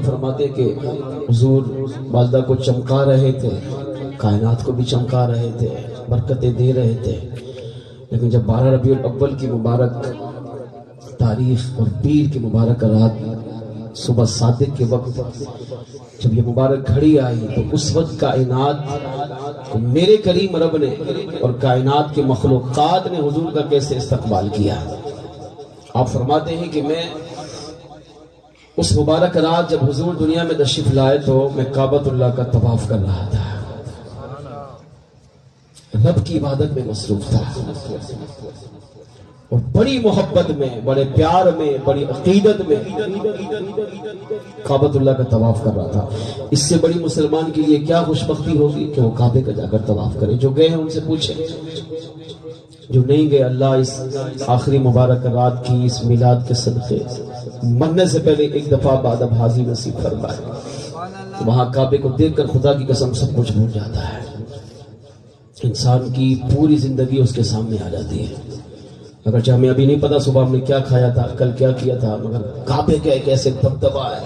فرماتے کہ حضور والدہ کو چمکا رہے تھے، کائنات کو بھی چمکا رہے تھے، برکتیں دے رہے تھے، لیکن جب 12 ربیع الاول کی مبارک تاریخ اور پیر کی مبارک رات صبح صادق کے وقت جب یہ مبارک گھڑی آئی تو اس وقت کائنات کو میرے کریم رب نے اور کائنات کے مخلوقات نے حضور کا کیسے استقبال کیا۔ آپ فرماتے ہیں کہ میں اس مبارک رات جب حضور دنیا میں تشریف لائے تو میں کعبۃ اللہ کا طواف کر رہا تھا، رب کی عبادت میں مصروف تھا اور بڑی محبت میں، بڑے پیار میں، بڑی عقیدت میں کعبۃ اللہ کا طواف کر رہا تھا۔ اس سے بڑی مسلمان کے لیے کیا خوش بختی ہوگی کہ وہ کعبے کا جا کر طواف کرے۔ جو گئے ہیں ان سے پوچھیں، جو نہیں گئے اللہ اس آخری مبارک رات کی اس میلاد کے صدقے مرنے سے پہلے ایک دفعہ بادب حاضی نصیب فرمائے۔ وہاں کعبے کو دیکھ کر خدا کی قسم سب کچھ بھول جاتا ہے، انسان کی پوری زندگی اس کے سامنے آ جاتی ہے۔ اگرچہ ہمیں ابھی نہیں پتا صبح ہم نے کیا کھایا تھا، کل کیا کیا تھا، مگر کعبے کا ایک ایسے دبدبا ہے،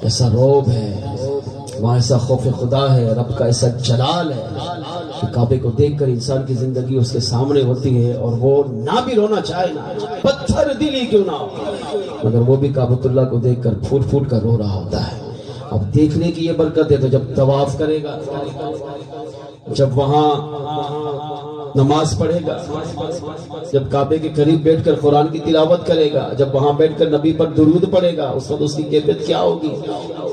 ایسا روب ہے، وہاں ایسا خوف خدا ہے، رب کا ایسا جلال ہے کہ کعبے کو دیکھ کر انسان کی زندگی اس کے سامنے ہوتی ہے اور وہ نہ بھی رونا چاہے، نہ پتھر دلی کیوں نہ ہو، مگر وہ بھی کعبۃ اللہ کو دیکھ کر پھوٹ پھوٹ کر رو رہا ہوتا ہے۔ اب دیکھنے کی یہ برکت ہے تو جب طواف کرے گا، جب وہاں نماز پڑھے گا، جب کعبے کے قریب بیٹھ کر قرآن کی تلاوت کرے گا، جب وہاں بیٹھ کر نبی پر درود پڑھے گا، اس وقت اس کی کیفیت کیا ہوگی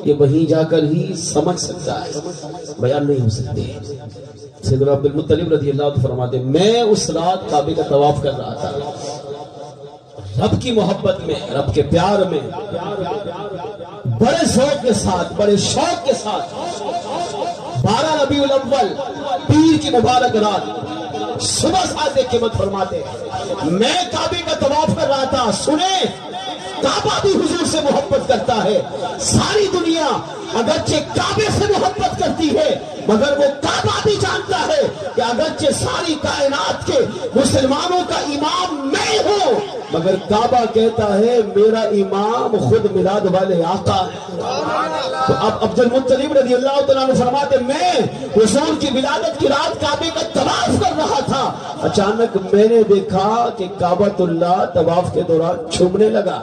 یہ وہیں جا کر ہی سمجھ سکتا ہے، بیان نہیں ہو سکتے۔ سیدنا عبد المطلب رضی اللہ عنہ فرماتے میں اس رات کعبے کا طواف کر رہا تھا، رب کی محبت میں، رب کے پیار میں، بڑے ذوق کے ساتھ، بڑے شوق کے ساتھ 12 ربیع الاول پیر کی مبارک رات صبح صادق کے وقت فرماتے میں کعبے کا طواف کر رہا تھا۔ سنیں، کعبہ بھی حضور سے محبت کرتا ہے، ساری دنیا اگرچہ کعبے سے محبت کرتی ہے مگر وہ کعبہ بھی جانتا ہے کہ اگرچہ ساری کائنات کے مسلمانوں کا امام میں ہوں مگر کعبہ کہتا ہے میرا امام خود میلاد والے آقا ہے۔ تو اب عبد المطلب رضی اللہ تعالیٰ عنہ فرماتے میں حضور کی ولادت کی رات کعبے کا طواف کر رہا تھا، اچانک میں نے دیکھا کہ کعبۃ اللہ طواف کے دوران چھومنے لگا،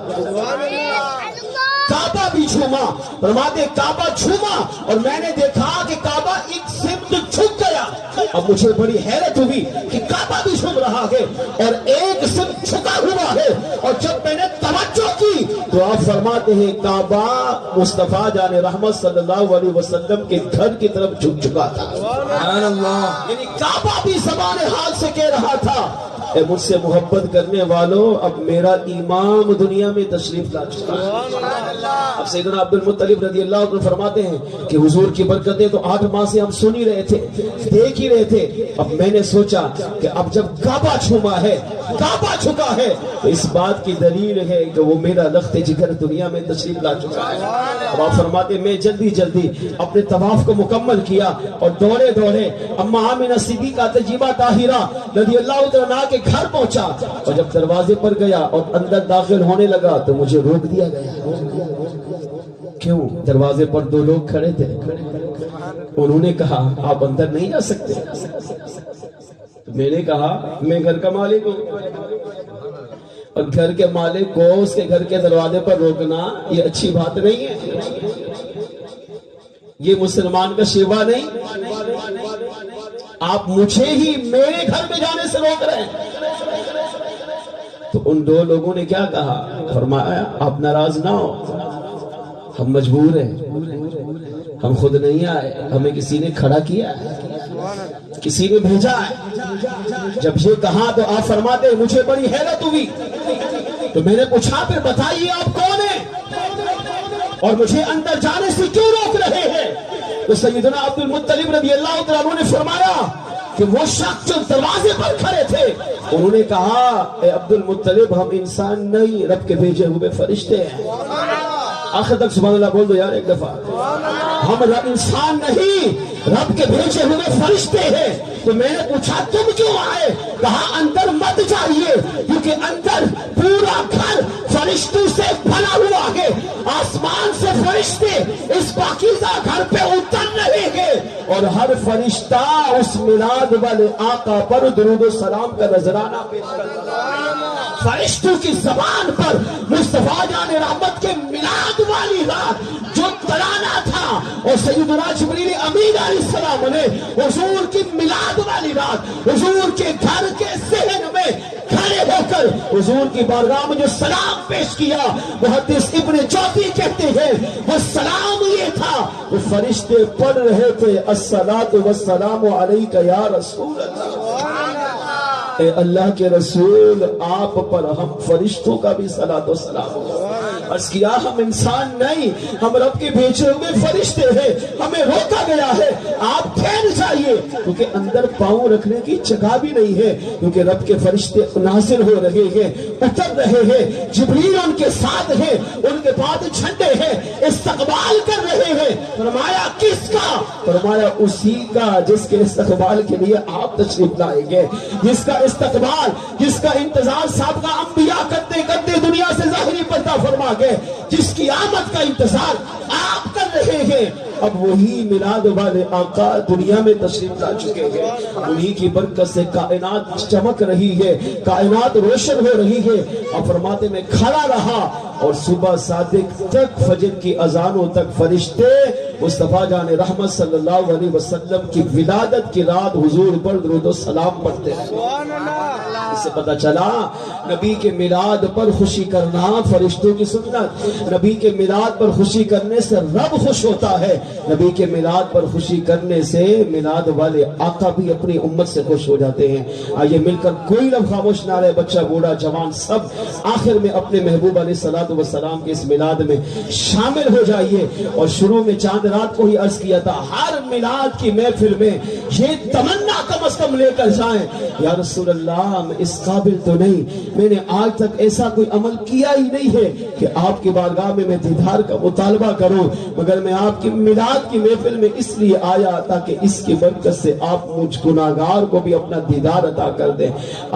کعبہ بھی چھوما۔ فرماتے کعبہ چھوما اور میں نے دیکھا کہ کعبہ ایک سمت جھک گیا۔ اب مجھے بڑی حیرت ہوئی کہ کعبہ بھی چھوم رہا ہے اور ایک سمت جھکا ہوا ہے، اور جب میں نے توجہ کی تو آپ فرماتے ہیں کعبہ مصطفیٰ جان رحمت صلی اللہ علیہ وسلم کے گھر کی طرف جھک چکا تھا۔ سبحان اللہ، یعنی کعبہ بھی زبان حال سے کہہ رہا تھا اے مجھ سے محبت کرنے والوں اب میرا امام دنیا میں تشریف لا چکا ہے۔ اب سیدنا عبد المطلب رضی اللہ عنہ فرماتے ہیں کہ حضور کی برکتیں تو 8 ماہ سے ہم سن ہی رہے تھے، دیکھ ہی رہے تھے، اب میں نے سوچا کہ اب جب کعبہ چھوما ہے، کعبہ جھکا ہے تو اس بات کی دلیل ہے کہ وہ میرا لخت جگر دنیا میں تشریف لا چکا ہے۔ اب آپ فرماتے میں جلدی جلدی اپنے طواف کو مکمل کیا اور دوڑے دوڑے اما آمنہ صدیقہ طیبہ طاہرہ رضی اللہ عنہا کے گھر پہنچا، اور جب دروازے پر گیا اور اندر داخل ہونے لگا تو مجھے روک دیا گیا۔ کیوں؟ دروازے پر 2 لوگ کھڑے تھے، انہوں نے کہا آپ اندر نہیں جا سکتے۔ میں نے کہا میں گھر کا مالک ہوں، اور گھر کے مالک کو اس کے گھر کے دروازے پر روکنا یہ اچھی بات نہیں ہے، یہ مسلمان کا شیوا نہیں، آپ مجھے ہی میرے گھر میں جانے سے روک رہے ہیں۔ تو ان 2 لوگوں نے کیا کہا؟ فرمایا آپ ناراض نہ ہو، ہم مجبور ہیں، ہم خود نہیں آئے، ہمیں کسی نے کھڑا کیا ہے، کسی نے بھیجا ہے۔ جب یہ کہا تو آپ فرماتے مجھے بڑی حیرت ہوئی، تو میں نے پوچھا پھر بتائیے آپ کون ہیں اور مجھے اندر جانے سے کیوں روک رہے ہیں؟ تو سیدنا عبد المطلب رضی اللہ عنہ نے فرمایا کہ وہ شخص جو دروازے پر کھڑے تھے انہوں نے کہا اے عبد المطلب ہم انسان نہیں رب کے بھیجے ہوئے فرشتے ہیں۔ آخر تک سبحان اللہ بول دو یار ایک دفعہ، ہم انسان نہیں رب کے بھیجے ہوئے فرشتے ہیں۔ تو میں نے پوچھا تم کیوں آئے؟ کہا اندر مت جائیے کیونکہ اندر پورا گھر فرشتوں سے بھرا ہوا ہے، آسمان سے فرشتے اس پاکیزہ گھر پہ اتر رہے ہیں اور ہر فرشتہ اس میلاد والے آقا پر درود و سلام کا نذرانہ پیش کرتا ہے۔ فرشتوں کی زبان پر مصطفیٰ جان رحمت کے میلاد والی رات جو ترانہ تھا اور سیدنا جبریل امین علیہ السلام نے حضور کی میلاد والی رات حضور کے گھر کے صحن میں کھڑے ہو کر حضور کی بارگاہ میں جو سلام پیش کیا، محدث ابن جوزی کہتے ہیں وہ سلام یہ تھا، وہ فرشتے پڑھ رہے تھے الصلاۃ والسلام علیک یا رسول اللہ، اے اللہ کے رسول آپ پر ہم فرشتوں کا بھی صلاۃ و سلام ہو۔ عرض کیا ہم انسان نہیں، ہم رب کے بھیجے ہوئے فرشتے ہیں، ہمیں روکا گیا ہے آپ ٹھہر جائیے کیونکہ اندر پاؤں رکھنے کی جگہ بھی نہیں ہے، کیونکہ رب کے فرشتے نازل ہو رہے ہیں، اتر رہے ہیں، جبریل ان کے ساتھ ہیں، ان کے بعد جھنڈے ہیں، استقبال کر رہے ہیں۔ فرمایا کس کا؟ فرمایا اسی کا جس کے استقبال کے لیے آپ تشریف لائیں گے، جس کا استقبال، جس کا انتظار سابقہ انبیاء کرتے کرتے دنیا سے ظاہری پردہ فرما گئے، جس کی آمد کا انتظار آپ کر رہے ہیں، اب وہی میلاد والے آقا دنیا میں تشریف لا چکے ہیں، انہی کی برکت سے کائنات چمک رہی ہے، کائنات روشن ہو رہی ہے۔ اب فرماتے میں کھڑا رہا اور صبح صادق تک فجر کی اذانوں تک فرشتے مصطفیٰ جان رحمت صلی اللہ علیہ وسلم کی ولادت کی رات حضور پر درود و سلام پڑھتے ہیں۔ اس سے پتہ چلا نبی کے میلاد پر خوشی کرنا فرشتوں کی سنت، نبی کے میلاد پر خوشی کرنے سے رب خوش ہوتا ہے، نبی کے میلاد پر خوشی کرنے سے میلاد والے آقا بھی اپنی امت سے خوش ہو جاتے ہیں۔ آئیے مل کر کوئی لمحہ خاموش نہ رہے، بچہ بوڑھا جوان سب آخر میں اپنے محبوب علیہ الصلوۃ والسلام کے اس میلاد میں شامل ہو جائیے۔ اور شروع میں چاند رات کو ہی عرض کیا تھا ہر میلاد کی محفل میں یہ تمنا کم از کم لے کر جائیں، یا رسول اللہ میں اس قابل تو نہیں، میں نے آج تک ایسا کوئی عمل کیا ہی نہیں ہے کہ آپ کی بارگاہ میں دیدار کا مطالبہ کروں، مگر میں آپ کی میلاد کی محفل میں اس لیے آیا تاکہ اس کی برکت سے آپ مجھ گناہگار کو بھی اپنا دیدار عطا کر دیں۔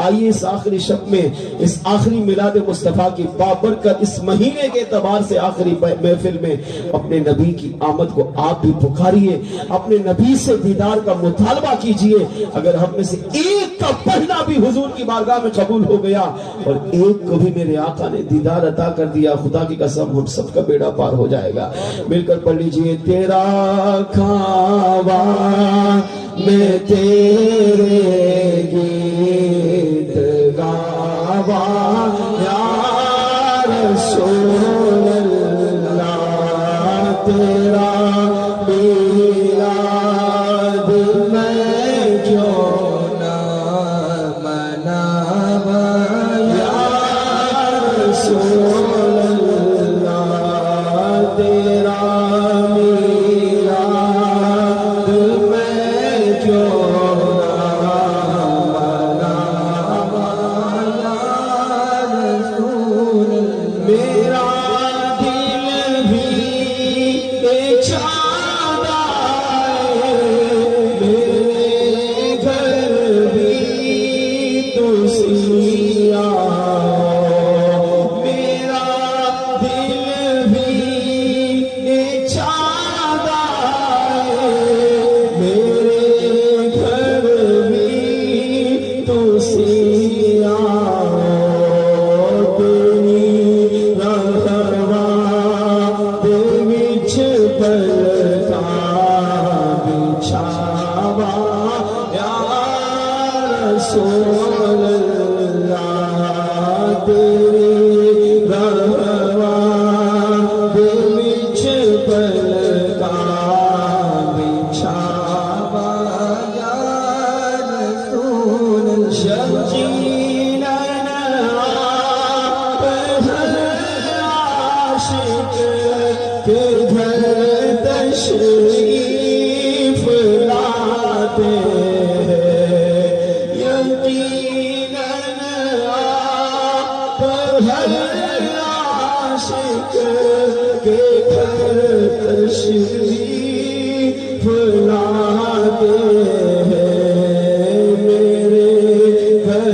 آئیے اس آخری شب میں، اس آخری میلاد مصطفیٰ کی بابرکت اس مہینے کے اعتبار سے آخری محفل میں اپنے نبی کی آمد کو آپ بھی پکاریے، اپنے نبی سے دیدار کا مطالبہ کیجئے۔ اگر ہم میں سے ایک کا پڑھنا بھی حضور کی بارگاہ میں قبول ہو گیا اور ایک کو بھی میرے آقا نے دیدار عطا کر دیا، خدا کی قسم ہم سب کا بیڑا پار ہو جائے گا۔ مل کر پڑھ لیجئے تیرا کھاوا میں تیرے گیت گاوا یا رسول اللہ، تیرا میلاد میں کیوں نہ مناوا یا رسول اللہ، تیرا میلاد میں کیوں نہ مناوا یا رسول اللہ، میرا دل بھی چاہتا ہے، میرے گھر بھی تو سیا، میرا دل بھی چاہتا ہے، میرے گھر بھی تو سیا، تیری رہوا دے وچ پلکا بچھاوا یا رسول اللہ، تیری رہوا دے وچ پلکا بچھاوا یا رسول اللہ، یقیناً آپ ہر عاشق کے گھر تشریف لاتے ہیں، یقیناً آپ ہر عاشق کے گھر تشریف لاتے ہیں، میرے گھر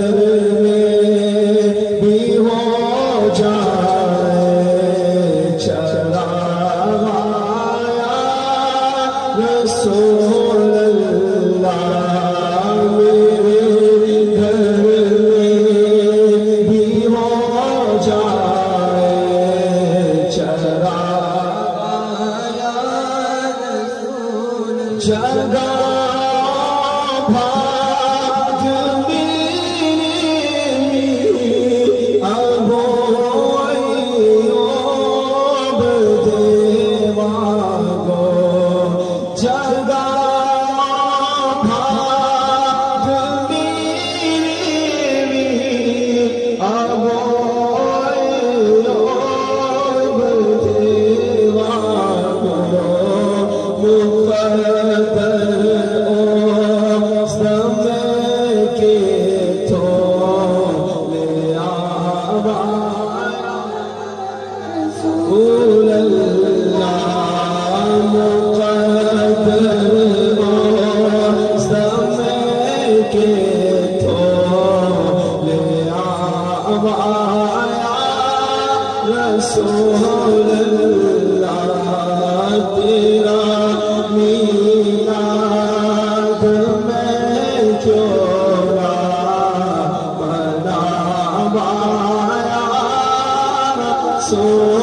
رسول اللہ میرے گھر میں بھی ہو جائے چراغ یا رسول جگہ بھاگ میری اب ایوب دیوان کو جگہ بھاگ میری اب ایوب دیوان کو مقدر رسول اللہ مقدر سمے کے تھولے آیا رسول اللہ تیرا میلاد میں کیوں نہ مناوایا رسول